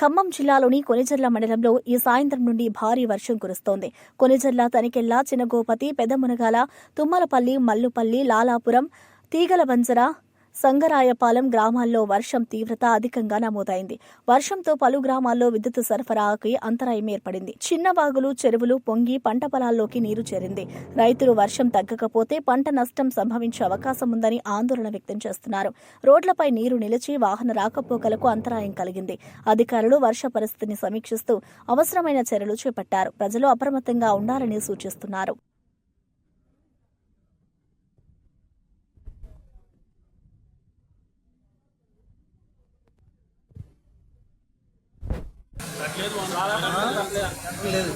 ఖమ్మం జిల్లాలోని కొనిజర్ల మండలంలో ఈ సాయంత్రం నుండి భారీ వర్షం కురుస్తోంది. కొనిజర్ల, తనికెళ్ల, చినగోపతి, పెదమునగాల, తుమ్మలపల్లి, మల్లుపల్లి, లాలాపురం, తీగలబంజర, సంగరాయపాలెం గ్రామాల్లో వర్షం తీవ్రత అధికంగా నమోదైంది. వర్షంతో పలు గ్రామాల్లో విద్యుత్ సరఫరాకి అంతరాయం ఏర్పడింది. చిన్న వాగులు, చెరువులు పొంగి పంట పొలాల్లోకి నీరు చేరింది. రైతులు వర్షం తగ్గకపోతే పంట నష్టం సంభవించే అవకాశం ఉందని ఆందోళన వ్యక్తం చేస్తున్నారు. రోడ్లపై నీరు నిలిచి వాహన రాకపోకలకు అంతరాయం కలిగింది. అధికారులు వర్ష పరిస్థితిని సమీక్షిస్తూ అవసరమైన చర్యలు చేపట్టారు. ప్రజలు అప్రమత్తంగా ఉండాలని సూచిస్తున్నారు. లేదు.